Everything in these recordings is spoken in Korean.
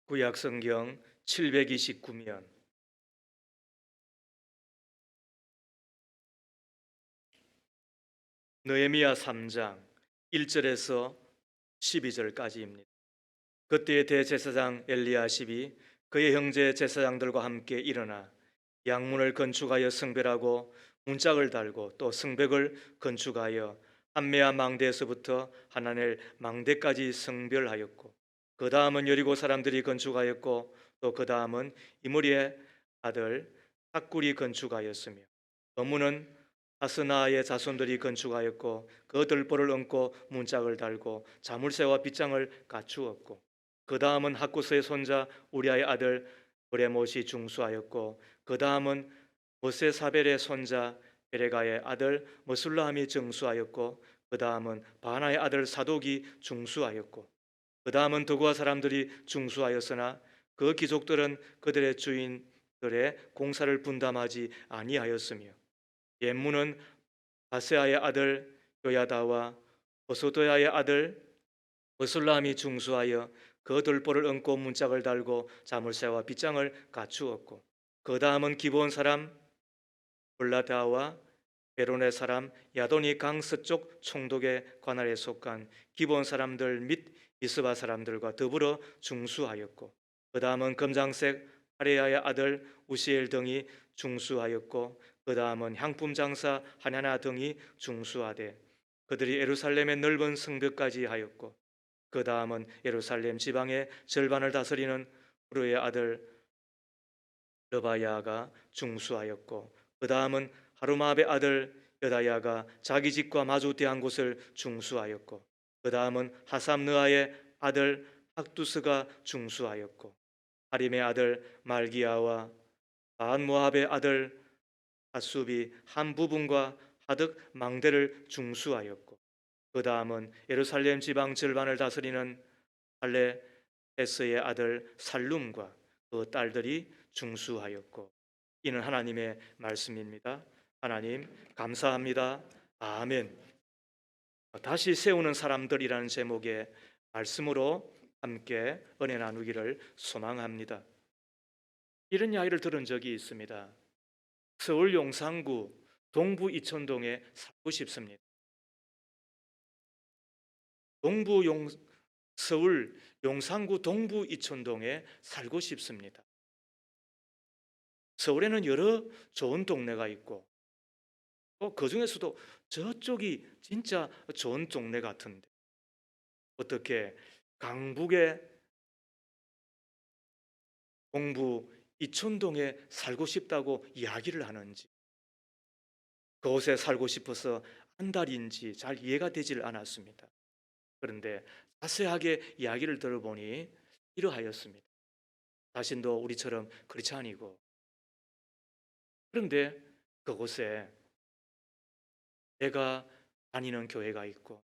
구약성경 729면 느헤미야 3장 1절에서 12절까지입니다. 그때의 대제사장 엘리야십이 그의 형제 제사장들과 함께 일어나 양문을 건축하여 성별하고 문짝을 달고 또 성벽을 건축하여 한메아 망대에서부터 하나넬 망대까지 성별하였고, 그 다음은 여리고 사람들이 건축하였고, 또 그 다음은 이므리의 아들 핫굴이 건축하였으며, 건물은 하스나의 자손들이 건축하였고 그 들보를 얹고 문짝을 달고 자물쇠와 빗장을 갖추었고, 그 다음은 핫구스의 손자 우리아의 아들 브레못이 중수하였고, 그 다음은 모세사벨의 손자 베레가의 아들 머술라함이 정수하였고, 그 다음은 바나의 아들 사독이 중수하였고, 그 다음은 도구와 사람들이 중수하였으나 그 귀족들은 그들의 주인들의 공사를 분담하지 아니하였으며, 옛문은 바세아의 아들 요야다와 호소도야의 아들 머술람이 중수하여 그 돌보를 얹고 문짝을 달고 자물쇠와 빗장을 갖추었고, 그 다음은 기브온 사람 블라다와 베론의 사람 야돈이 강 서쪽 총독의 관할에 속한 기브온 사람들 및 미스바 사람들과 더불어 중수하였고, 그 다음은 검장색 하레야의 아들 우시엘 등이 중수하였고, 그 다음은 향품 장사 하나나 등이 중수하되 그들이 예루살렘의 넓은 성벽까지 하였고, 그 다음은 예루살렘 지방의 절반을 다스리는 후르의 아들 르바야가 중수하였고, 그 다음은 하루마압의 아들 여다야가 자기 집과 마주 대한 곳을 중수하였고, 그 다음은 하삼느아의 아들 학두스가 중수하였고, 하림의 아들 말기야와 바한모압의 아들 하숲이 한 부분과 하득 망대를 중수하였고, 그 다음은 예루살렘 지방 절반을 다스리는 할레에스의 아들 살룸과 그 딸들이 중수하였고. 이는 하나님의 말씀입니다. 하나님 감사합니다. 아멘. 다시 세우는 사람들이라는 제목의 말씀으로 함께 은혜 나누기를 소망합니다. 이런 이야기를 들은 적이 있습니다. 서울 용산구 동부 이촌동에 살고 싶습니다. 서울 용산구 동부 이촌동에 살고 싶습니다. 서울에는 여러 좋은 동네가 있고, 그 중에서도 저쪽이 진짜 좋은 동네 같은데 어떻게 강북의 동부 이촌동에 살고 싶다고 이야기를 하는지, 그곳에 살고 싶어서 한 달인지 잘 이해가 되질 않았습니다. 그런데 자세하게 이야기를 들어보니 이러하였습니다. 자신도 우리처럼 크리스찬이고, 그런데 그곳에 내가 다니는 교회가 있고,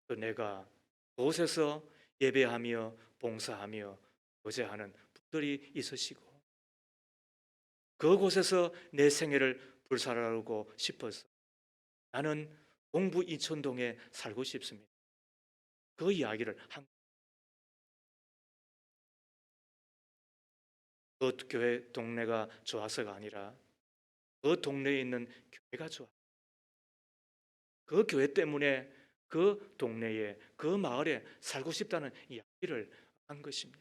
또 내가 그곳에서 예배하며 봉사하며 교제하는 분들이 있으시고, 그곳에서 내 생애를 불살하고 싶어서 나는 동부 이촌동에 살고 싶습니다. 그 이야기를 그 교회 동네가 좋아서가 아니라 그 동네에 있는 교회가 좋아. 그 교회 때문에 그 동네에 그 마을에 살고 싶다는 이야기를 한 것입니다.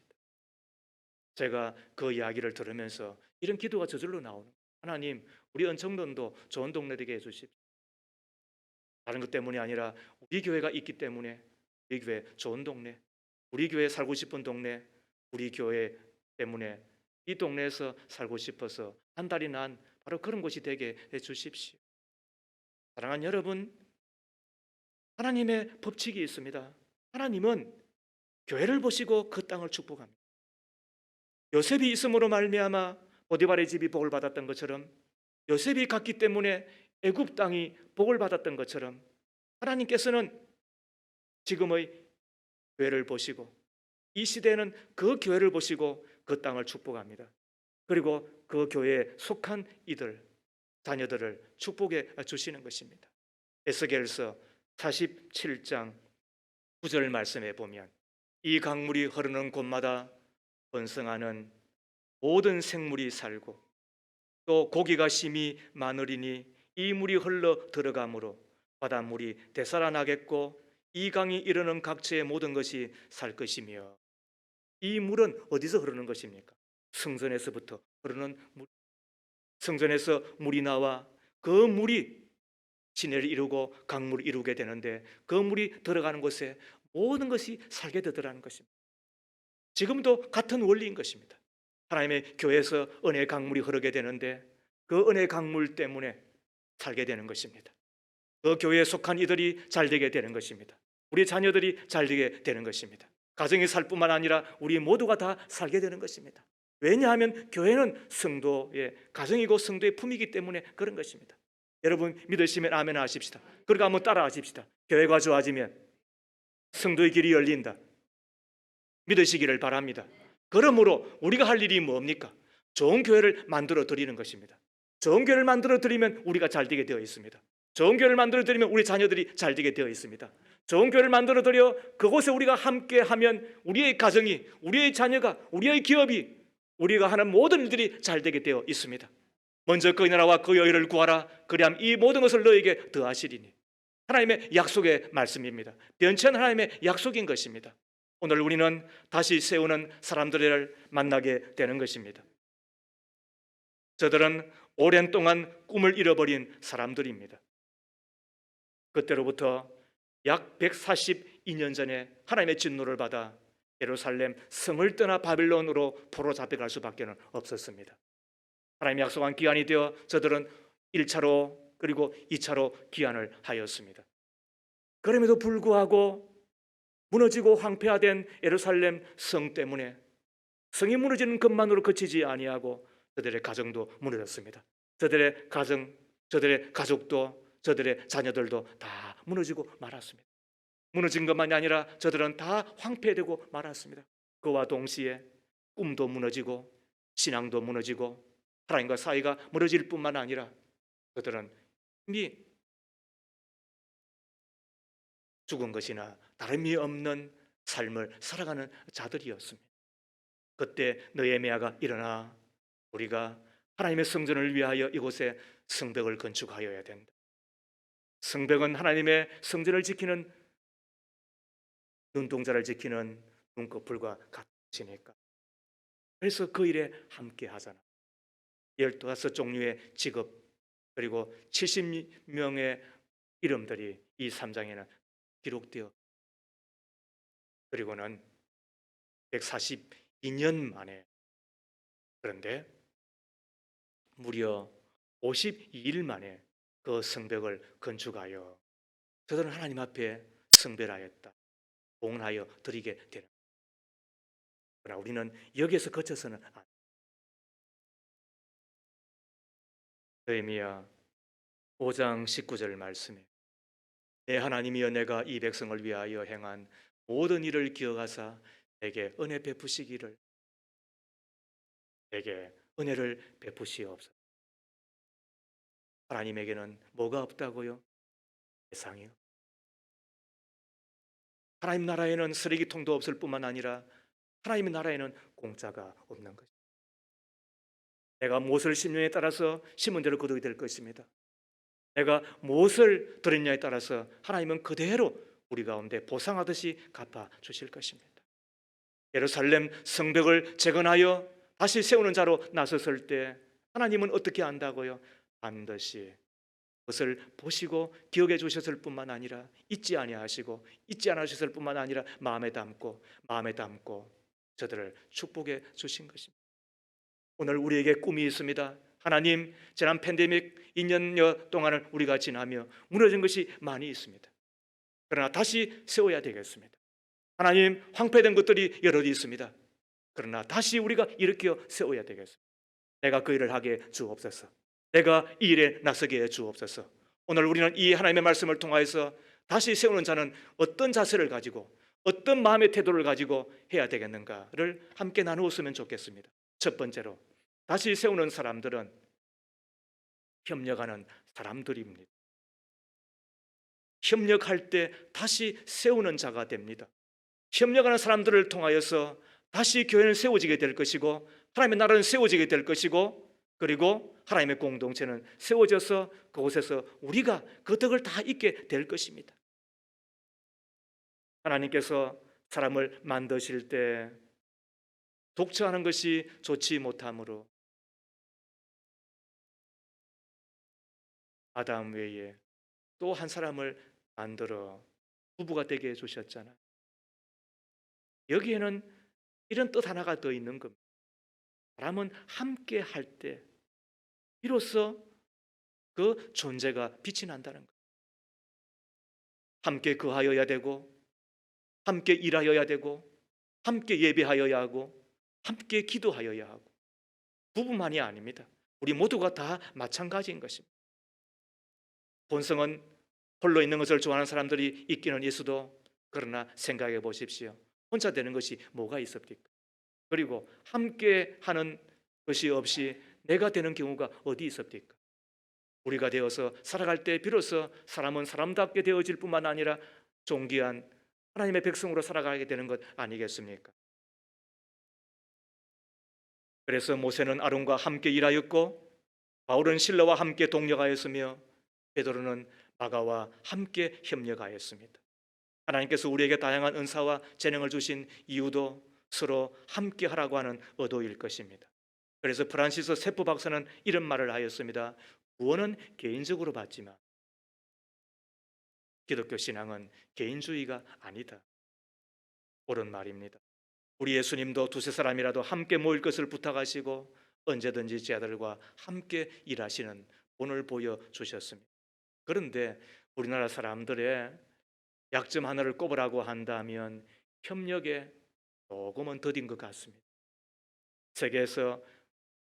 제가 그 이야기를 들으면서 이런 기도가 저절로 나오는 거예요. 하나님, 우리 은총동도 좋은 동네 되게 해주십시오. 다른 것 때문이 아니라 우리 교회가 있기 때문에 우리 교회 좋은 동네, 우리 교회 살고 싶은 동네, 우리 교회 때문에 이 동네에서 살고 싶어서 한 달이 난 바로 그런 곳이 되게 해주십시오. 사랑하는 여러분, 하나님의 법칙이 있습니다. 하나님은 교회를 보시고 그 땅을 축복합니다. 요셉이 있음으로 말미암아 보디발의 집이 복을 받았던 것처럼, 요셉이 갔기 때문에 애굽 땅이 복을 받았던 것처럼, 하나님께서는 지금의 교회를 보시고 이 시대에는 그 교회를 보시고 그 땅을 축복합니다. 그리고 그 교회에 속한 이들, 자녀들을 축복해 주시는 것입니다. 에스겔서 47장 9절 말씀에 보면 이 강물이 흐르는 곳마다 번성하는 모든 생물이 살고 또 고기가 심히 많으리니 이 물이 흘러 들어가므로 바닷물이 되살아나겠고 이 강이 이르는 각처의 모든 것이 살 것이며. 이 물은 어디서 흐르는 것입니까? 성전에서부터 흐르는 물. 성전에서 물이 나와 그 물이 시내를 이루고 강물을 이루게 되는데 그 물이 들어가는 곳에 모든 것이 살게 되더라는 것입니다. 지금도 같은 원리인 것입니다. 하나님의 교회에서 은혜의 강물이 흐르게 되는데 그 은혜의 강물 때문에 살게 되는 것입니다. 그 교회에 속한 이들이 잘 되게 되는 것입니다. 우리 자녀들이 잘 되게 되는 것입니다. 가정이 살 뿐만 아니라 우리 모두가 다 살게 되는 것입니다. 왜냐하면 교회는 성도의 가정이고 성도의 품이기 때문에 그런 것입니다. 여러분 믿으시면 아멘 하십시다. 그러니까 한번 따라 하십시다. 교회가 좋아지면 성도의 길이 열린다. 믿으시기를 바랍니다. 그러므로 우리가 할 일이 뭡니까? 좋은 교회를 만들어 드리는 것입니다. 좋은 교회를 만들어 드리면 우리가 잘 되게 되어 있습니다. 좋은 교회를 만들어 드리면 우리 자녀들이 잘 되게 되어 있습니다. 좋은 교회를 만들어 드려 그곳에 우리가 함께 하면 우리의 가정이, 우리의 자녀가, 우리의 기업이, 우리가 하는 모든 일들이 잘 되게 되어 있습니다. 먼저 그의 나라와 그의 의를 구하라. 그리하면 이 모든 것을 너에게 더하시리니. 하나님의 약속의 말씀입니다. 변치 않은 하나님의 약속인 것입니다. 오늘 우리는 다시 세우는 사람들을 만나게 되는 것입니다. 저들은 오랜 동안 꿈을 잃어버린 사람들입니다. 그때로부터 약 142년 전에 하나님의 진노를 받아 예루살렘 성을 떠나 바빌론으로 포로 잡혀갈 수밖에 없었습니다. 하나님이 약속한 기한이 되어 저들은 1차로 그리고 2차로 귀환을 하였습니다. 그럼에도 불구하고 무너지고 황폐화된 예루살렘 성 때문에 성이 무너지는 것만으로 그치지 아니하고 저들의 가정도 무너졌습니다. 저들의 가정, 저들의 가족도, 저들의 자녀들도 다 무너지고 말았습니다. 무너진 것만이 아니라 저들은 다 황폐되고 말았습니다. 그와 동시에 꿈도 무너지고 신앙도 무너지고 하나님과 사이가 무너질 뿐만 아니라 그들은 이미 죽은 것이나 다름이 없는 삶을 살아가는 자들이었습니다. 그때 느헤미야가 일어나 우리가 하나님의 성전을 위하여 이곳에 성벽을 건축하여야 된다. 성벽은 하나님의 성전을 지키는 눈동자를 지키는 눈꺼풀과 같으니까. 그래서 그 일에 함께 하잖아. 15종류의 직업 그리고 70명의 이름들이 이 3장에는 기록되어 그리고는 142년 만에 그런데 무려 52일 만에 그 성벽을 건축하여 저들은 하나님 앞에 성별하였다. 봉헌하여 드리게 되는. 그러나 우리는 여기에서 거쳐서는 느헤미야 5장 19절 말씀에 내 하나님이여 내가 이 백성을 위하여 행한 모든 일을 기억하사 내게 은혜 베푸시기를 내게 은혜를 베푸시옵소서. 하나님에게는 뭐가 없다고요? 세상이요. 하나님 나라에는 쓰레기통도 없을 뿐만 아니라 하나님의 나라에는 공짜가 없는 것입니다. 내가 무엇을 심느냐에 따라서 심은 대로 거두게 될 것입니다. 내가 무엇을 드렸냐에 따라서 하나님은 그대로 우리 가운데 보상하듯이 갚아 주실 것입니다. 예루살렘 성벽을 재건하여 다시 세우는 자로 나섰을 때 하나님은 어떻게 한다고요? 반드시 그것을 보시고 기억해 주셨을 뿐만 아니라 잊지 아니하시고 잊지 않으셨을 뿐만 아니라 마음에 담고 저들을 축복해 주신 것입니다. 오늘 우리에게 꿈이 있습니다. 하나님, 지난 팬데믹 2년여 동안을 우리가 지나며 무너진 것이 많이 있습니다. 그러나 다시 세워야 되겠습니다. 하나님, 황폐된 것들이 여럿 있습니다. 그러나 다시 우리가 일으켜 세워야 되겠습니다. 내가 그 일을 하게 주옵소서. 내가 이 일에 나서게 해 주옵소서. 오늘 우리는 이 하나님의 말씀을 통하여서 다시 세우는 자는 어떤 자세를 가지고 어떤 마음의 태도를 가지고 해야 되겠는가를 함께 나누었으면 좋겠습니다. 첫 번째로 다시 세우는 사람들은 협력하는 사람들입니다. 협력할 때 다시 세우는 자가 됩니다. 협력하는 사람들을 통하여서 다시 교회는 세워지게 될 것이고 하나님의 나라는 세워지게 될 것이고 그리고 하나님의 공동체는 세워져서 그곳에서 우리가 그 덕을 다 잊게 될 것입니다. 하나님께서 사람을 만드실 때 독처하는 것이 좋지 못하므로 아담 외에 또 한 사람을 만들어 부부가 되게 해주셨잖아요. 여기에는 이런 뜻 하나가 더 있는 겁니다. 사람은 함께 할 때 비로소 그 존재가 빛이 난다는 거예요. 함께 거하여야 되고 함께 일하여야 되고 함께 예배하여야 하고 함께 기도하여야 하고 부부만이 아닙니다. 우리 모두가 다 마찬가지인 것입니다. 본성은 홀로 있는 것을 좋아하는 사람들이 있기는 있어도 그러나 생각해 보십시오. 혼자 되는 것이 뭐가 있습니까? 그리고 함께 하는 것이 없이 내가 되는 경우가 어디 있습니까? 우리가 되어서 살아갈 때 비로소 사람은 사람답게 되어질 뿐만 아니라 존귀한 하나님의 백성으로 살아가게 되는 것 아니겠습니까? 그래서 모세는 아론과 함께 일하였고 바울은 실로와 함께 동력하였으며 베드로는 마가와 함께 협력하였습니다. 하나님께서 우리에게 다양한 은사와 재능을 주신 이유도 서로 함께 하라고 하는 의도일 것입니다. 그래서 프란시스 세프 박사는 이런 말을 하였습니다. 구원은 개인적으로 받지만 기독교 신앙은 개인주의가 아니다. 옳은 말입니다. 우리 예수님도 두세 사람이라도 함께 모일 것을 부탁하시고 언제든지 제 아들과 함께 일하시는 본을 보여주셨습니다. 그런데 우리나라 사람들의 약점 하나를 꼽으라고 한다면 협력에 조금은 더딘 것 같습니다. 세계에서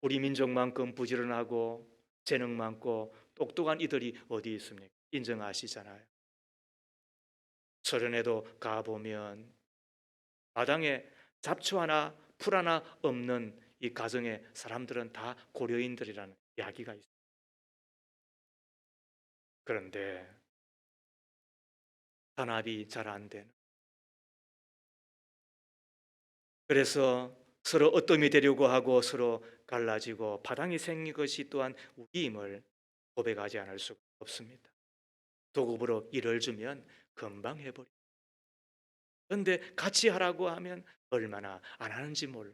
우리 민족만큼 부지런하고 재능 많고 똑똑한 이들이 어디 있습니까? 인정하시잖아요. 소련에도 가보면 마당에 잡초 하나 풀 하나 없는 이 가정의 사람들은 다 고려인들이라는 이야기가 있습니다. 그런데 단합이 잘 안 되는, 그래서 서로 어떠미 되려고 하고 서로 갈라지고 파당이 생긴 것이 또한 우리임을 고백하지 않을 수가 없습니다. 도급으로 일을 주면 금방 해버려. 그런데 같이 하라고 하면 얼마나 안 하는지 몰라.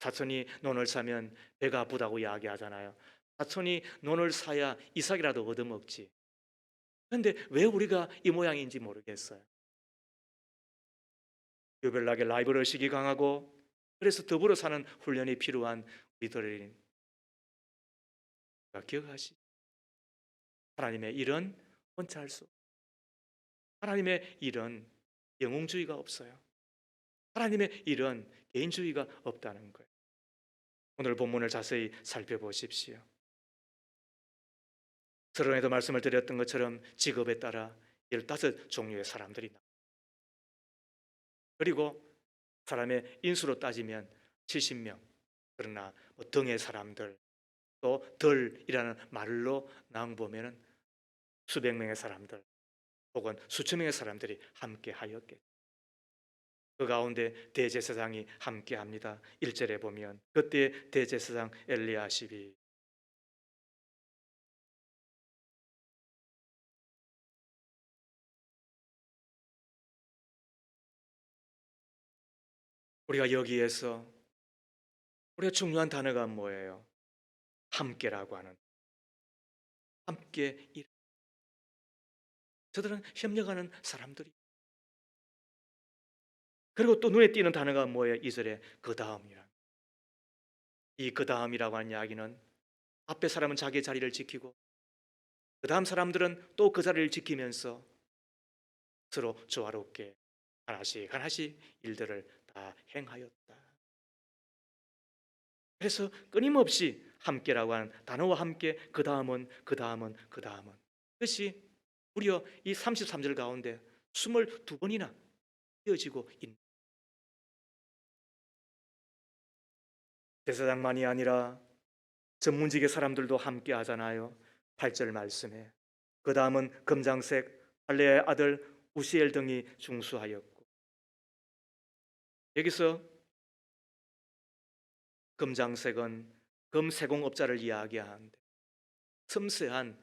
사촌이 논을 사면 배가 아프다고 이야기하잖아요. 사촌이 논을 사야 이삭이라도 얻어먹지. 그런데 왜 우리가 이 모양인지 모르겠어요. 유별나게 라이벌 의식이 강하고 그래서 더불어 사는 훈련이 필요한 우리들이 기억하시. 하나님의 일은 혼자 할 수. 하나님의 일은 영웅주의가 없어요. 하나님의 일은 개인주의가 없다는 거예요. 오늘 본문을 자세히 살펴보십시오. 서론에도 말씀을 드렸던 것처럼 직업에 따라 15종류의 사람들이 나옵니다. 그리고 사람의 인수로 따지면 70명, 그러나 등의 사람들, 또 덜이라는 말로 나온 보면은 수백 명의 사람들 혹은 수천 명의 사람들이 함께 하였겠죠. 그 가운데 대제사장이 함께 합니다. 1절에 보면 그때 대제사장 엘리야십이 우리가 여기에서 우리가 중요한 단어가 뭐예요? 함께라고 하는, 함께 일. 저들은 협력하는 사람들이. 그리고 또 눈에 띄는 단어가 뭐예요? 2절에 그 다음이라. 이 그 다음이라고 하는 이야기는 앞에 사람은 자기의 자리를 지키고 그 다음 사람들은 또 그 자리를 지키면서 서로 조화롭게 하나씩 하나씩 일들을 다 행하였다. 그래서 끊임없이 함께라고 하는 단어와 함께 그 다음은 그 다음은 그 다음은, 그것이 무려 이 33절 가운데 22번이나 이어지고 있는. 제사장만이 아니라 전문직의 사람들도 함께 하잖아요. 8절 말씀에 그 다음은 금장색 할레의 아들 우시엘 등이 중수하였고 여기서 금장색은 금세공업자를 이야기하는데 섬세한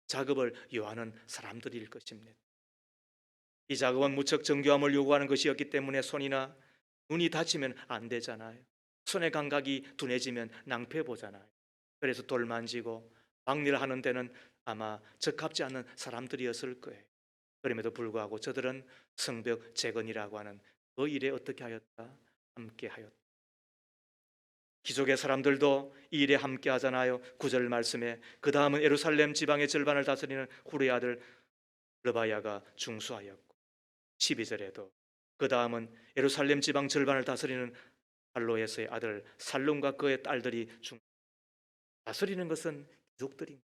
작업을 요하는 사람들일 것입니다. 이 작업은 무척 정교함을 요구하는 것이었기 때문에 손이나 눈이 다치면 안 되잖아요. 손의 감각이 둔해지면 낭패 보잖아요. 그래서 돌 만지고 박리를 하는 데는 아마 적합지 않은 사람들이었을 거예요. 그럼에도 불구하고 저들은 성벽 재건이라고 하는 그 일에 어떻게 하였다? 함께 하였다. 기족의 사람들도 이 일에 함께 하잖아요. 9절 말씀에 그 다음은 예루살렘 지방의 절반을 다스리는 후르의 아들 르바야가 중수하였고, 12절에도 그 다음은 예루살렘 지방 절반을 다스리는 할로에서의 아들 살룸과 그의 딸들이 다스리는 것은 귀족들입니다.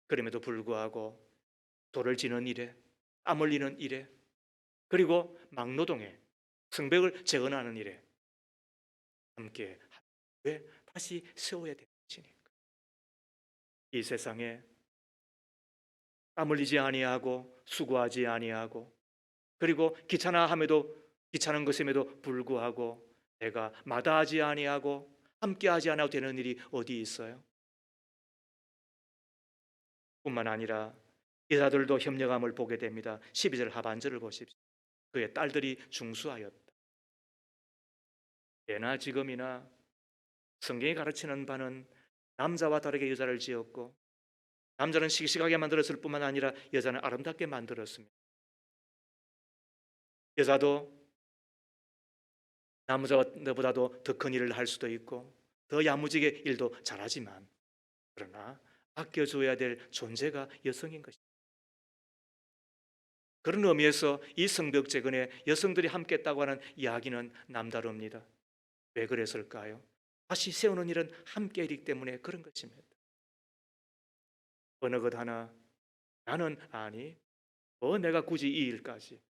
그럼에도 불구하고 돌을 지는 일에, 땀 흘리는 일에, 그리고 막노동에, 성벽을 재건하는 일에 함께 왜 다시 세워야 되시니까. 이 세상에 땀 흘리지 아니하고 수고하지 아니하고 그리고 귀찮은 것임에도 불구하고 내가 마다하지 아니하고 함께하지 않아도 되는 일이 어디 있어요? 뿐만 아니라 여자들도 협력함을 보게 됩니다. 12절 하반절을 보십시오. 그의 딸들이 중수하였다. 예나 지금이나 성경이 가르치는 바는 남자와 다르게 여자를 지었고 남자는 씩씩하게 만들었을 뿐만 아니라 여자는 아름답게 만들었습니다. 여자도 남자보다도 더 큰 일을 할 수도 있고 더 야무지게 일도 잘하지만 그러나 아껴줘야 될 존재가 여성인 것입니다. 그런 의미에서 이 성벽 재건에 여성들이 함께했다고 하는 이야기는 남다릅니다. 왜 그랬을까요? 다시 세우는 일은 함께이기 때문에 그런 것입니다. 어느 것 하나 나는 아니 내가 굳이 이 일까지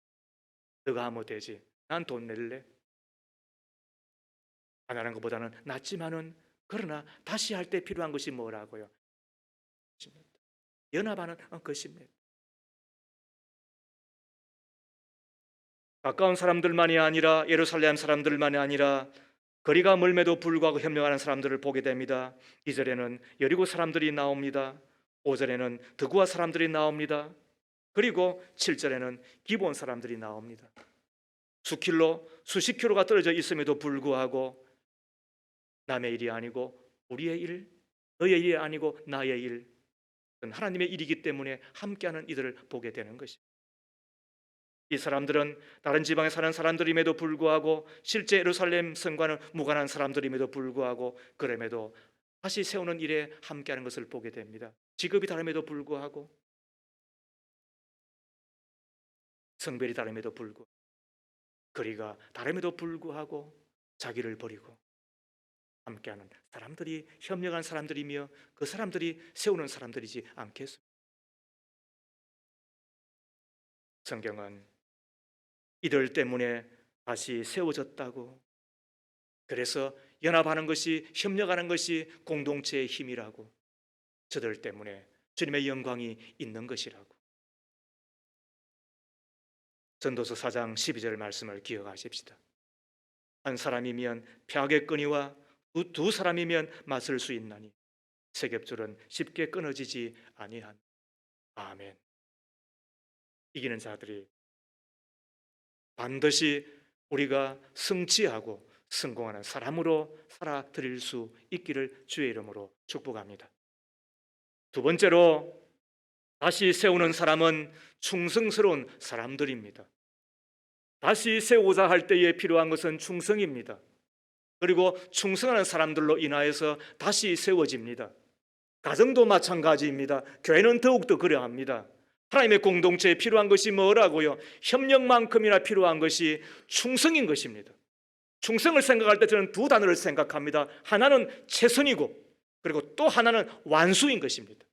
너가 하면 되지 난 돈 낼래 안 하는 것보다는 낫지만은 그러나 다시 할 때 필요한 것이 뭐라고요? 연합하는 것입니다. 가까운 사람들만이 아니라 예루살렘 사람들만이 아니라 거리가 멀매도 불구하고 협력하는 사람들을 보게 됩니다. 2절에는 여리고 사람들이 나옵니다. 5절에는 드구아 사람들이 나옵니다. 그리고 7절에는 기본 사람들이 나옵니다. 수십 킬로가 떨어져 있음에도 불구하고 남의 일이 아니고 우리의 일, 너의 일이 아니고 나의 일, 하나님의 일이기 때문에 함께하는 이들을 보게 되는 것입니다. 이 사람들은 다른 지방에 사는 사람들임에도 불구하고 실제 예루살렘 성과는 무관한 사람들임에도 불구하고 그럼에도 다시 세우는 일에 함께하는 것을 보게 됩니다. 직업이 다름에도 불구하고 성별이 다름에도 불구하고 거리가 다름에도 불구하고 자기를 버리고 함께하는 사람들이 협력한 사람들이며 그 사람들이 세우는 사람들이지 않겠습니까? 성경은 이들 때문에 다시 세워졌다고, 그래서 연합하는 것이, 협력하는 것이 공동체의 힘이라고, 저들 때문에 주님의 영광이 있는 것이라고. 전도서 4장 12절 말씀을 기억하십시다. 한 사람이면 펴의 끈이와 두 사람이면 맞설 수 있나니 세 겹줄은 쉽게 끊어지지 아니한. 아멘. 이기는 자들이 반드시 우리가 성취하고 성공하는 사람으로 살아드릴 수 있기를 주의 이름으로 축복합니다. 두 번째로 다시 세우는 사람은 충성스러운 사람들입니다. 다시 세우고자 할 때에 필요한 것은 충성입니다. 그리고 충성하는 사람들로 인하여서 다시 세워집니다. 가정도 마찬가지입니다. 교회는 더욱더 그러합니다. 하나님의 공동체에 필요한 것이 뭐라고요? 협력만큼이나 필요한 것이 충성인 것입니다. 충성을 생각할 때 저는 두 단어를 생각합니다. 하나는 최선이고 그리고 또 하나는 완수인 것입니다.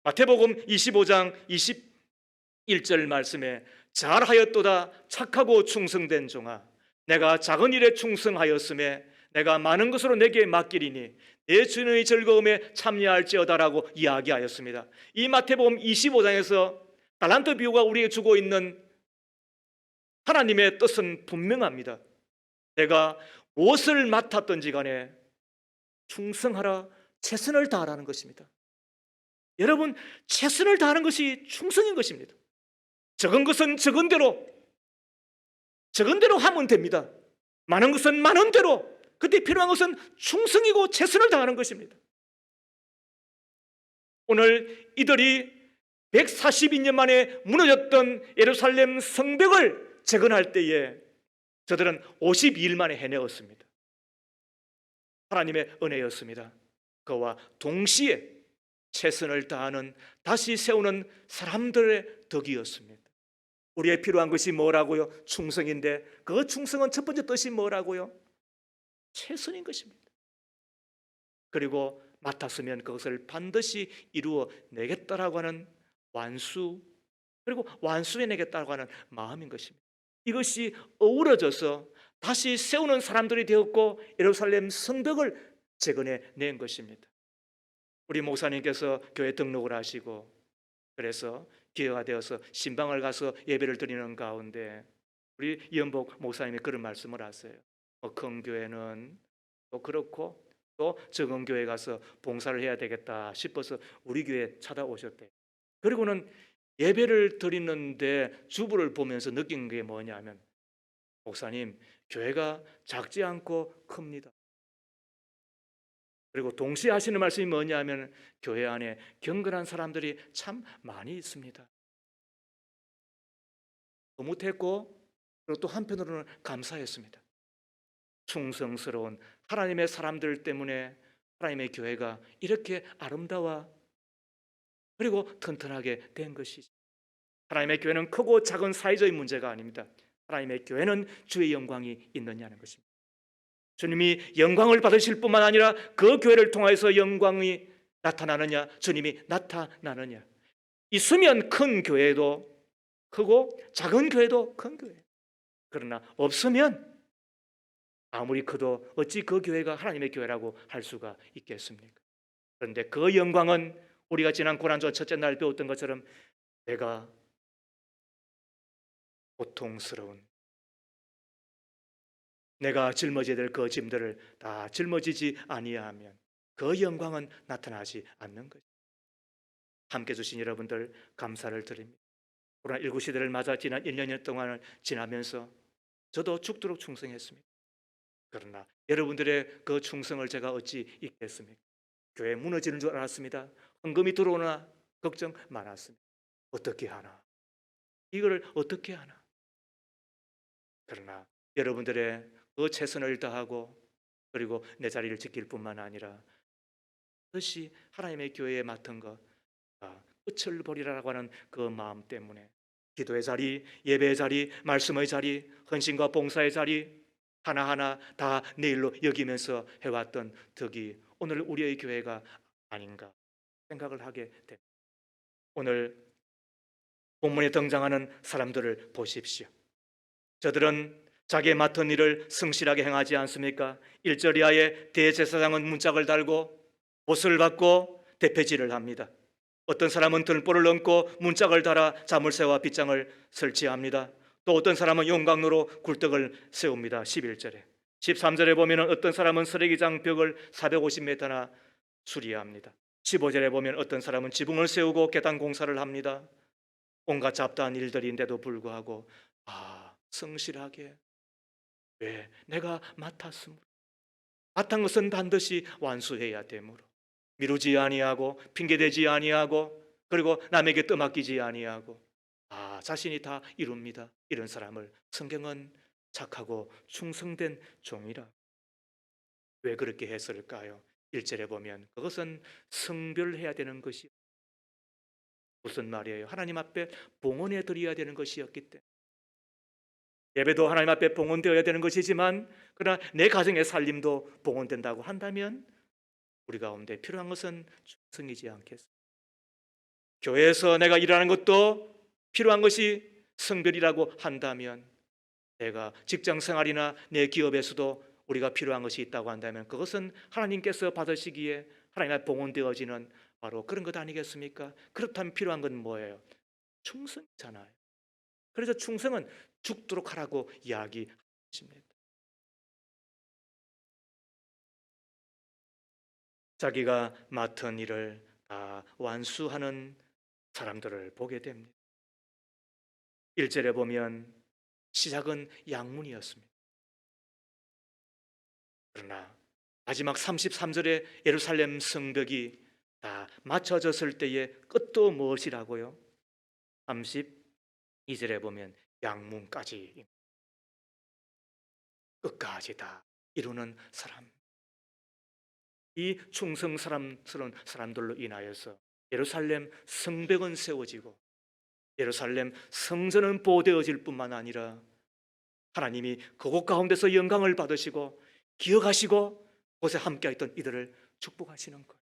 마태복음 25장 21절 말씀에 잘하였도다 착하고 충성된 종아, 내가 작은 일에 충성하였음에 내가 많은 것으로 내게 맡기리니 내 주인의 즐거움에 참여할지어다라고 이야기하였습니다. 이 마태복음 25장에서 달란트 비유가 우리에게 주고 있는 하나님의 뜻은 분명합니다. 내가 무엇을 맡았든지 간에 충성하라, 최선을 다하라는 것입니다. 여러분, 최선을 다하는 것이 충성인 것입니다. 적은 것은 적은 대로 하면 됩니다. 많은 것은 많은 대로, 그때 필요한 것은 충성이고 최선을 다하는 것입니다. 오늘 이들이 142년 만에 무너졌던 예루살렘 성벽을 재건할 때에 저들은 52일 만에 해내었습니다. 하나님의 은혜였습니다. 그와 동시에 최선을 다하는, 다시 세우는 사람들의 덕이었습니다. 우리의 필요한 것이 뭐라고요? 충성인데 그 충성은 첫 번째 뜻이 뭐라고요? 최선인 것입니다. 그리고 맡았으면 그것을 반드시 이루어 내겠다라고 하는 완수, 그리고 완수해 내겠다고 하는 마음인 것입니다. 이것이 어우러져서 다시 세우는 사람들이 되었고 예루살렘 성벽을 재건해 낸 것입니다. 우리 목사님께서 교회 등록을 하시고 그래서 기회가 되어서 신방을 가서 예배를 드리는 가운데 우리 이연복 목사님이 그런 말씀을 하세요. 큰 교회는 또 그렇고 또 적은 교회 가서 봉사를 해야 되겠다 싶어서 우리 교회 찾아오셨대요. 그리고는 예배를 드리는데 주부를 보면서 느낀 게 뭐냐면, 목사님, 교회가 작지 않고 큽니다. 그리고 동시에 하시는 말씀이 뭐냐면, 교회 안에 경건한 사람들이 참 많이 있습니다. 흐뭇했고 그리고 또 한편으로는 감사했습니다. 충성스러운 하나님의 사람들 때문에 하나님의 교회가 이렇게 아름다워 그리고 튼튼하게 된 것이죠. 하나님의 교회는 크고 작은 사회적인 문제가 아닙니다. 하나님의 교회는 주의 영광이 있느냐는 것입니다. 주님이 영광을 받으실 뿐만 아니라 그 교회를 통해서 영광이 나타나느냐, 주님이 나타나느냐. 있으면 큰 교회도 크고 작은 교회도 큰 교회. 그러나 없으면 아무리 커도 어찌 그 교회가 하나님의 교회라고 할 수가 있겠습니까? 그런데 그 영광은 우리가 지난 고난주간 첫째 날 배웠던 것처럼 내가 고통스러운, 내가 짊어져야 될 그 짐들을 다 짊어지지 아니하면 그 영광은 나타나지 않는 거죠. 함께 해주신 여러분들 감사를 드립니다. 코로나19 시대를 맞아 지난 1년 동안을 지나면서 저도 죽도록 충성했습니다. 그러나 여러분들의 그 충성을 제가 어찌 잊겠습니까? 교회 무너지는 줄 알았습니다. 헌금이 들어오나 걱정 많았습니다. 어떻게 하나? 이걸 어떻게 하나? 그러나 여러분들의 그 최선을 다하고 그리고 내 자리를 지킬 뿐만 아니라 그것이 하나님의 교회에 맡은 것, 끝을 보리라고 하는 그 마음 때문에 기도의 자리, 예배의 자리, 말씀의 자리, 헌신과 봉사의 자리 하나하나 다 내일로 여기면서 해왔던 덕이 오늘 우리의 교회가 아닌가 생각을 하게 됩니다. 오늘 본문에 등장하는 사람들을 보십시오. 저들은 자기의 맡은 일을 성실하게 행하지 않습니까? 1절 이하에 대제사장은 문짝을 달고 옷을 받고 대패질을 합니다. 어떤 사람은 등불을 얹고 문짝을 달아 자물쇠와 빗장을 설치합니다. 또 어떤 사람은 용광로로 굴떡을 세웁니다. 11절에 13절에 보면 어떤 사람은 쓰레기장 벽을 450m나 수리합니다. 15절에 보면 어떤 사람은 지붕을 세우고 계단 공사를 합니다. 온갖 잡다한 일들인데도 불구하고 성실하게, 왜? 내가 맡았으므로, 맡은 것은 반드시 완수해야 되므로 미루지 아니하고 핑계대지 아니하고 그리고 남에게 떠맡기지 아니하고 자신이 다 이룹니다. 이런 사람을 성경은 착하고 충성된 종이라. 왜 그렇게 했을까요? 1절에 보면 그것은 성별해야 되는 것이, 무슨 말이에요? 하나님 앞에 봉헌해 드려야 되는 것이었기 때문에. 예배도 하나님 앞에 봉헌되어야 되는 것이지만 그러나 내 가정의 살림도 봉헌된다고 한다면 우리 가운데 필요한 것은 충성이지 않겠습니까? 교회에서 내가 일하는 것도 필요한 것이 성별이라고 한다면, 내가 직장 생활이나 내 기업에서도 우리가 필요한 것이 있다고 한다면 그것은 하나님께서 받으시기에 하나님 앞에 봉헌되어지는 바로 그런 것 아니겠습니까? 그렇다면 필요한 건 뭐예요? 충성이잖아요. 그래서 충성은 죽도록 하라고 이야기하십니다. 자기가 맡은 일을 다 완수하는 사람들을 보게 됩니다. 1절에 보면 시작은 양문이었습니다. 그러나 마지막 33절에 예루살렘 성벽이 다 맞춰졌을 때의 끝도 무엇이라고요? 32절에 보면 양문까지, 끝까지 다 이루는 사람. 이 충성스러운 사람들로 인하여서 예루살렘 성벽은 세워지고 예루살렘 성전은 보호되어질 뿐만 아니라 하나님이 그곳 가운데서 영광을 받으시고 기억하시고 그곳에 함께했던 이들을 축복하시는 것.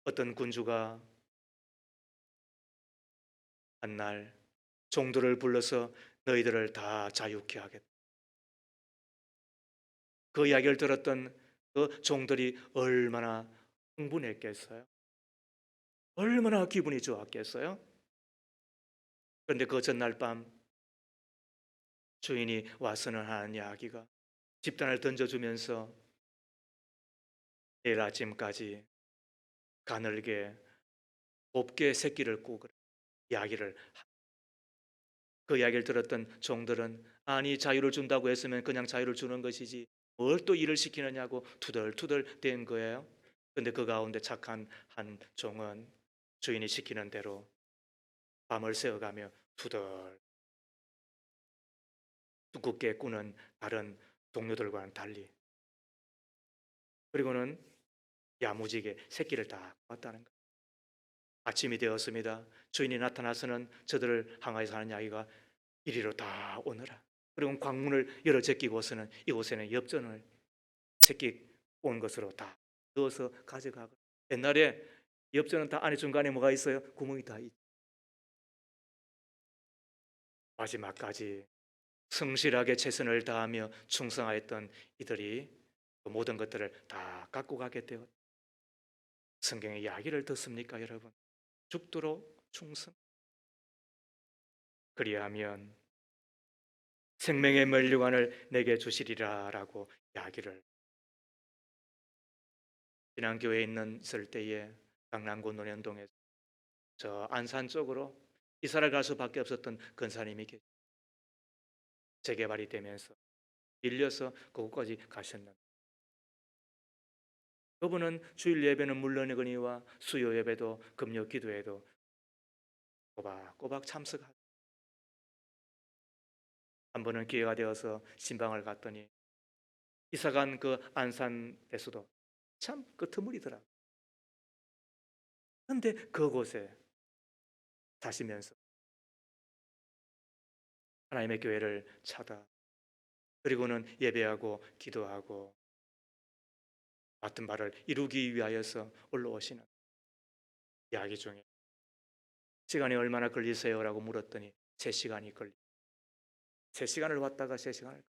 어떤 군주가 한 날 종들을 불러서 너희들을 다 자유케 하겠다. 그 이야기를 들었던 그 종들이 얼마나 흥분했겠어요? 얼마나 기분이 좋았겠어요? 그런데 그 전날 밤 주인이 와서는 하는 이야기가 집단을 던져주면서 내일 아침까지 가늘게 곱게 새끼를 꾸으라 이야기를, 그 이야기를 들었던 종들은 아니 자유를 준다고 했으면 그냥 자유를 주는 것이지 뭘 또 일을 시키느냐고 투덜투덜 댄 거예요. 그런데 그 가운데 착한 한 종은 주인이 시키는 대로 밤을 새어가며 투덜 두껍게 꾸는 다른 동료들과는 달리, 그리고는 야무지게 새끼를 다 꿨다는 거예요. 아침이 되었습니다. 주인이 나타나서는 저들을 향하여서 하는 이야기가 이리로 다 오너라. 그리고 광문을 열어 제끼고서는 이곳에는 엽전을 새끼 온 것으로 다 넣어서 가져가고, 옛날에 엽전은 다 안에 중간에 뭐가 있어요? 구멍이 다 있죠. 마지막까지 성실하게 최선을 다하며 충성하였던 이들이 그 모든 것들을 다 갖고 가게 되었. 성경의 이야기를 듣습니까, 여러분? 죽도록 충성. 그리하면 생명의 면류관을 내게 주시리라라고 이야기를. 지난 교회에 있을 때에 강남구 논현동에서 저 안산 쪽으로 이사를 갈 수밖에 없었던 권사님이 재개발이 되면서 밀려서 그곳까지 가셨는데, 그분은 주일 예배는 물론이거니와 수요 예배도 금요 기도에도 꼬박꼬박 참석하고, 한 번은 기회가 되어서 신방을 갔더니 이사간 그 안산에서도 참 끄트물이더라. 그런데 그곳에 사시면서 하나님의 교회를 찾아 그리고는 예배하고 기도하고 맡은 바를 이루기 위하여서 올라오시는 이야기 중에 시간이 얼마나 걸리세요? 라고 물었더니 3시간이 걸리. 3시간을 왔다가 3시간을,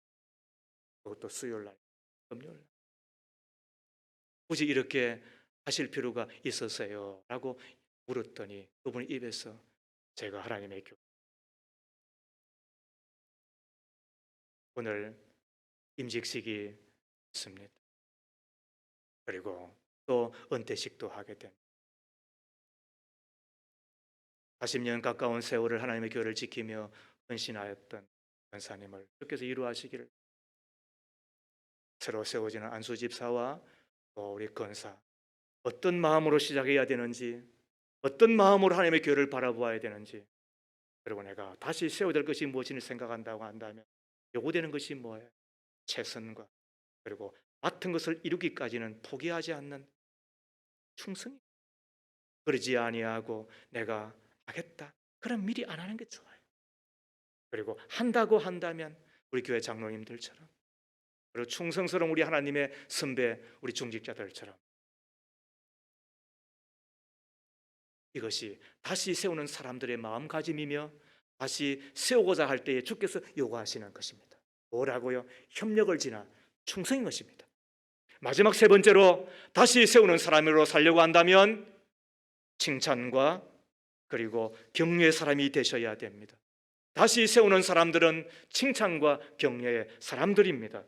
그것도 수요일날 금요일날. 굳이 이렇게 하실 필요가 있었어요? 라고 물었더니 그분 입에서 제가 하나님의 교회 오늘 임직식이 있습니다. 그리고 또 은퇴식도 하게 됩니다. 40년 가까운 세월을 하나님의 교회를 지키며 헌신하였던 권사님을 주께서 이루하시기를, 새로 세워지는 안수 집사와 또 우리 권사 어떤 마음으로 시작해야 되는지, 어떤 마음으로 하나님의 교회를 바라보아야 되는지, 그리고 내가 다시 세워야 될 것이 무엇인지 생각한다고 한다면 요구되는 것이 뭐예요? 최선과 그리고 맡은 것을 이루기까지는 포기하지 않는 충성이. 그러지 아니하고 내가 하겠다, 그럼 미리 안 하는 게 좋아요. 그리고 한다고 한다면 우리 교회 장로님들처럼, 그리고 충성스러운 우리 하나님의 선배 우리 중직자들처럼 이것이 다시 세우는 사람들의 마음가짐이며 다시 세우고자 할 때에 주께서 요구하시는 것입니다. 뭐라고요? 협력을 지나 충성인 것입니다. 마지막 3번째로 다시 세우는 사람으로 살려고 한다면 칭찬과 그리고 격려의 사람이 되셔야 됩니다. 다시 세우는 사람들은 칭찬과 격려의 사람들입니다.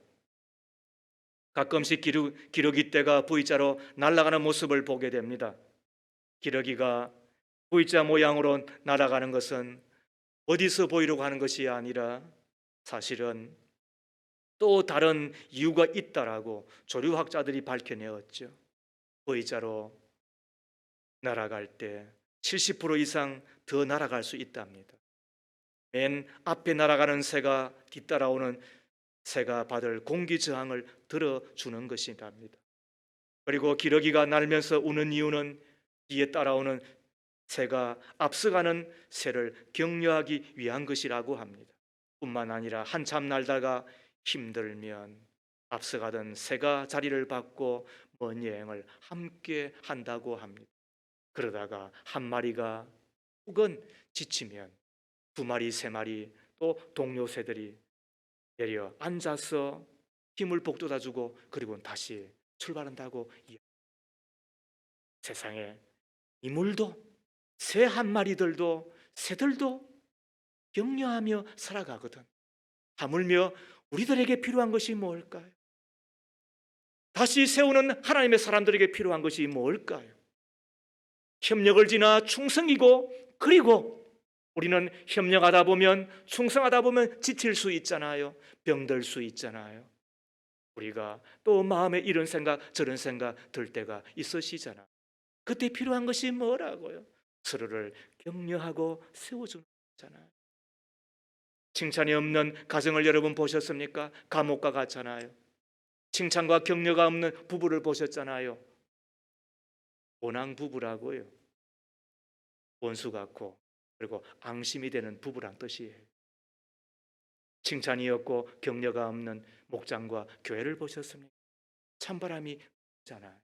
가끔씩 기러기 떼가 V자로 날아가는 모습을 보게 됩니다. 기러기가 V자 모양으로 날아가는 것은 어디서 보이려고 하는 것이 아니라 사실은 또 다른 이유가 있다라고 조류학자들이 밝혀내었죠. V자로 날아갈 때 70% 이상 더 날아갈 수 있답니다. 맨 앞에 날아가는 새가 뒤따라오는 새가 받을 공기 저항을 들어주는 것이랍니다. 그리고 기러기가 날면서 우는 이유는 뒤에 따라오는 새가 앞서가는 새를 격려하기 위한 것이라고 합니다. 뿐만 아니라 한참 날다가 힘들면 앞서가던 새가 자리를 받고 먼 여행을 함께 한다고 합니다. 그러다가 한 마리가 혹은 지치면 두 마리, 세 마리 또 동료 새들이 내려 앉아서 힘을 북돋아주고 그리고 다시 출발한다고 이야기합니다. 세상에 이물도 새 한 마리들도 새들도 격려하며 살아가거든. 하물며 우리들에게 필요한 것이 뭘까요? 다시 세우는 하나님의 사람들에게 필요한 것이 뭘까요? 협력을 지나 충성이고, 그리고 우리는 협력하다 보면, 충성하다 보면 지칠 수 있잖아요. 병들 수 있잖아요. 우리가 또 마음에 이런 생각 저런 생각 들 때가 있으시잖아. 그때 필요한 것이 뭐라고요? 서로를 격려하고 세워주는 거잖아요. 칭찬이 없는 가정을 여러분 보셨습니까? 감옥과 같잖아요. 칭찬과 격려가 없는 부부를 보셨잖아요. 원앙 부부라고요. 원수 같고 그리고 앙심이 되는 부부란 뜻이에요. 칭찬이 없고 격려가 없는 목장과 교회를 보셨습니까? 찬바람이 불잖아요.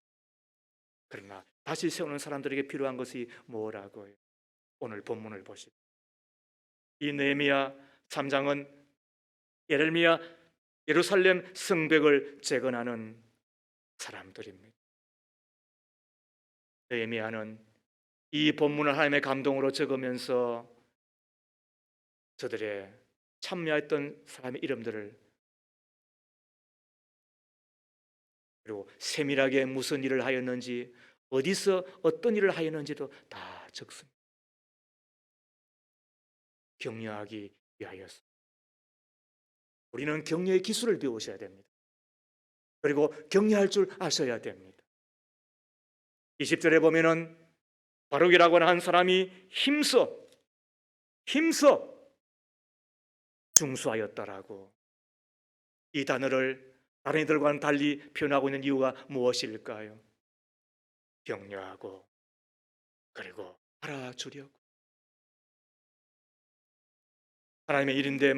그러나 다시 세우는 사람들에게 필요한 것이 뭐라고요? 오늘 본문을 보십시오. 이 느헤미야 3장은 예루살렘 성벽을 재건하는 사람들입니다. 느헤미야는 이 본문을 하나님의 감동으로 적으면서 저들의 참여했던 사람의 이름들을 그리고 세밀하게 무슨 일을 하였는지 어디서 어떤 일을 하였는지도 다 적습니다. 격려하기 위하여서. 우리는 격려의 기술을 배우셔야 됩니다. 그리고 격려할 줄 아셔야 됩니다. 20절에 보면은 바룩이라고 하는 한 사람이 힘써 중수하였다라고 이 단어를 다른 이들과는 달리 표현하고 있는 이유가 무엇일까요? 격려하고 그리고 알아주려고. 하나님의 일인데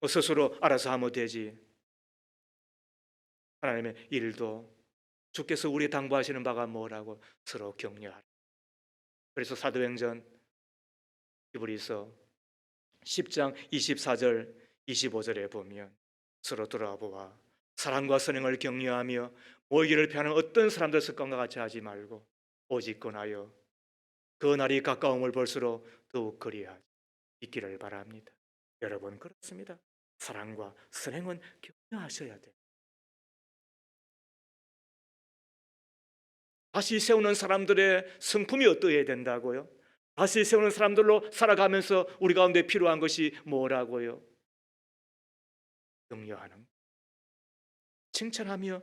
스스로 알아서 하면 되지. 하나님의 일도 주께서 우리에 당부하시는 바가 뭐라고? 서로 격려하라. 그래서 사도행전 히브리서 10장 24절 25절에 보면 서로 돌아보아 사랑과 선행을 격려하며 모이기를 피하는 어떤 사람들 습관과 같이 하지 말고 오직 권하여 그 날이 가까움을 볼수록 더욱 그리하지 있기를 바랍니다. 여러분 그렇습니다. 사랑과 선행은 격려하셔야 돼요. 다시 세우는 사람들의 성품이 어떠해야 된다고요? 다시 세우는 사람들로 살아가면서 우리 가운데 필요한 것이 뭐라고요? 격려하는, 칭찬하며.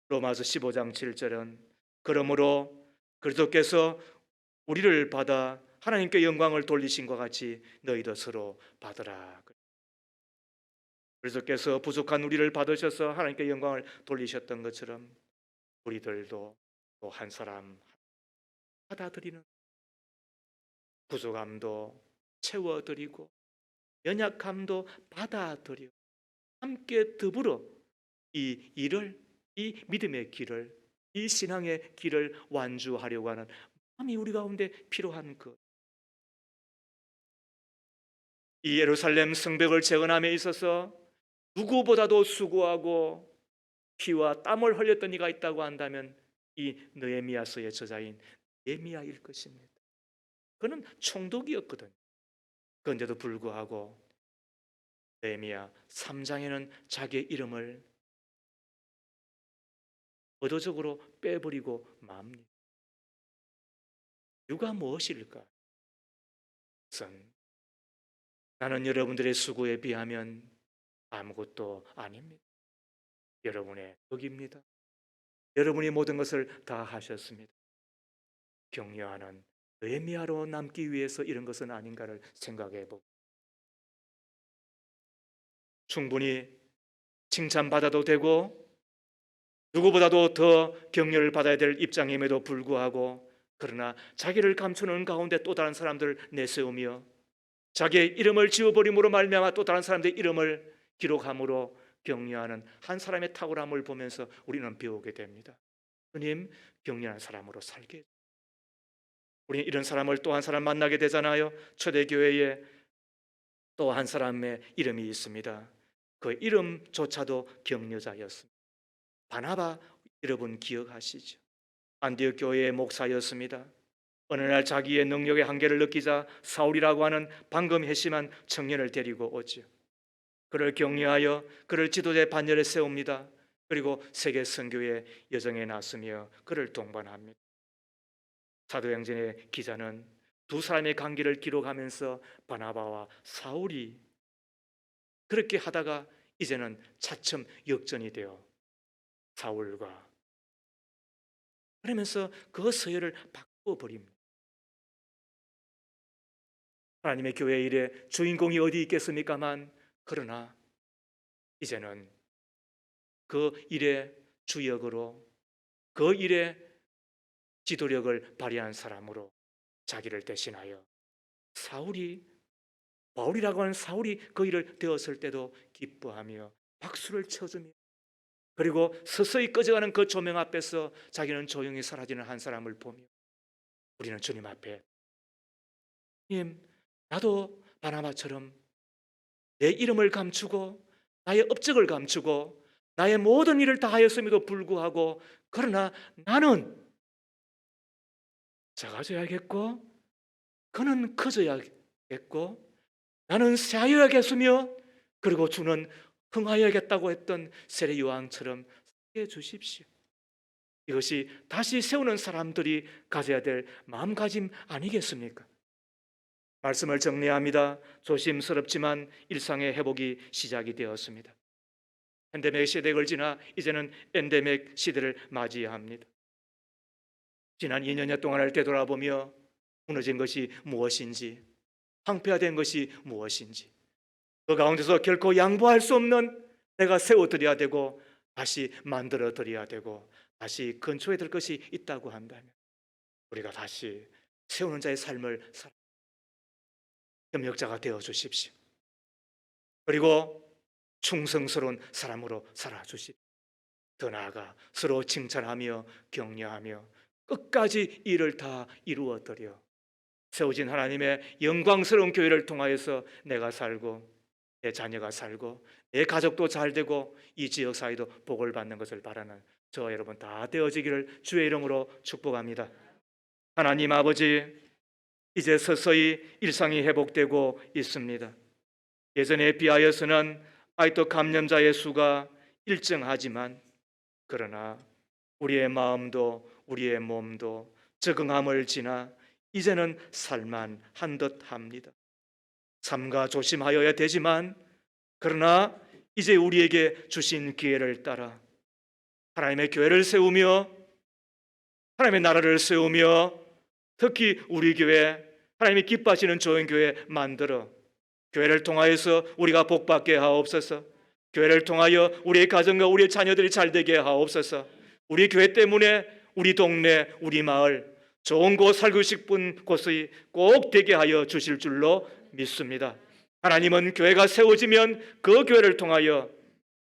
로마서 15장 7절은 그러므로 그리스도께서 우리를 받아 하나님께 영광을 돌리신 것 같이 너희도 서로 받으라. 그리스도께서 부족한 우리를 받으셔서 하나님께 영광을 돌리셨던 것처럼 우리들도 또 한 사람 받아들이는, 부족함도 채워드리고 연약함도 받아들여 함께 더불어 이 일을, 이 믿음의 길을, 이 신앙의 길을 완주하려고 하는 마음이 우리 가운데 필요한 것. 이 예루살렘 성벽을 재건함에 있어서 누구보다도 수고하고 피와 땀을 흘렸던 이가 있다고 한다면 이 느헤미야서의 저자인 느헤미야일 것입니다. 그는 총독이었거든요. 그런데도 불구하고 느헤미야 3장에는 자기의 이름을 의도적으로 빼버리고 맙니다. 이유가 무엇일까? 그것은 나는 여러분들의 수고에 비하면 아무것도 아닙니다. 여러분의 덕입니다. 여러분이 모든 것을 다 하셨습니다. 격려하는 느헤미야로 남기 위해서 이런 것은 아닌가를 생각해 보고 충분히 칭찬받아도 되고 누구보다도 더 격려를 받아야 될 입장임에도 불구하고 그러나 자기를 감추는 가운데 또 다른 사람들을 내세우며 자기의 이름을 지워버림으로 말미암아 또 다른 사람들의 이름을 기록함으로 격려하는 한 사람의 탁월함을 보면서 우리는 배우게 됩니다. 주님, 격려하는 사람으로 살게 해주세요. 우리는 이런 사람을 또 한 사람 만나게 되잖아요. 초대교회에 또 한 사람의 이름이 있습니다. 그 이름조차도 격려자였습니다. 바나바, 여러분 기억하시죠? 안디옥 교회의 목사였습니다. 어느 날 자기의 능력의 한계를 느끼자 사울이라고 하는 방금 회심한 청년을 데리고 오죠. 그를 격려하여 그를 지도자의 반열에 세웁니다. 그리고 세계 선교의 여정에 나서며 그를 동반합니다. 사도행전의 기자는 두 사람의 관계를 기록하면서 바나바와 사울이 그렇게 하다가 이제는 차츰 역전이 되어 사울과 그러면서 그 서열을 바꿔버립니다. 하나님의 교회 일에 주인공이 어디 있겠습니까만 그러나 이제는 그 일의 주역으로 그 일의 지도력을 발휘한 사람으로 자기를 대신하여 바울이라고 하는 사울이 그 일을 되었을 때도 기뻐하며 박수를 쳐주며 그리고 서서히 꺼져가는 그 조명 앞에서 자기는 조용히 사라지는 한 사람을 보며 우리는 주님 앞에 주님, 나도 바나바처럼 내 이름을 감추고 나의 업적을 감추고 나의 모든 일을 다 하였음에도 불구하고 그러나 나는 작아져야겠고 그는 커져야겠고 나는 새하여야겠으며 그리고 주는 흥하여야겠다고 했던 세례 요한처럼 해 주십시오. 이것이 다시 세우는 사람들이 가져야 될 마음가짐 아니겠습니까? 말씀을 정리합니다. 조심스럽지만 일상의 회복이 시작이 되었습니다. 팬데믹 시대를 지나 이제는 엔데믹 시대를 맞이해야 합니다. 지난 2년여 동안을 되돌아보며 무너진 것이 무엇인지 황폐화된 것이 무엇인지 그 가운데서 결코 양보할 수 없는 내가 세워드려야 되고 다시 만들어드려야 되고 다시 건축해야 될 것이 있다고 한다면 우리가 다시 세우는 자의 삶을 살아 협력자가 되어 주십시오. 그리고 충성스러운 사람으로 살아주십시오. 더 나아가 서로 칭찬하며 격려하며 끝까지 일을 다 이루어드려 세워진 하나님의 영광스러운 교회를 통하여서 내가 살고 내 자녀가 살고 내 가족도 잘 되고 이 지역 사회도 복을 받는 것을 바라는 저와 여러분 다 되어지기를 주의 이름으로 축복합니다. 하나님 아버지, 이제 서서히 일상이 회복되고 있습니다. 예전에 비하여서는 아직도 감염자의 수가 일정하지만 그러나 우리의 마음도 우리의 몸도 적응함을 지나 이제는 살만한 듯합니다. 삼가 조심하여야 되지만 그러나 이제 우리에게 주신 기회를 따라 하나님의 교회를 세우며 하나님의 나라를 세우며 특히 우리 교회 하나님이 기뻐하시는 좋은 교회 만들어 교회를 통하여서 우리가 복받게 하옵소서. 교회를 통하여 우리의 가정과 우리의 자녀들이 잘되게 하옵소서. 우리 교회 때문에 우리 동네 우리 마을 좋은 곳 살고 싶은 곳이 꼭 되게 하여 주실 줄로 믿습니다. 하나님은 교회가 세워지면 그 교회를 통하여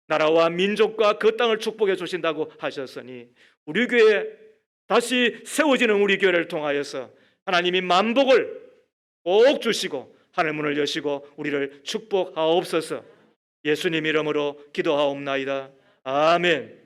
나라와 민족과 그 땅을 축복해 주신다고 하셨으니 우리 교회 다시 세워지는 우리 교회를 통하여서 하나님이 만복을 꼭 주시고 하늘 문을 여시고 우리를 축복하옵소서. 예수님 이름으로 기도하옵나이다. 아멘.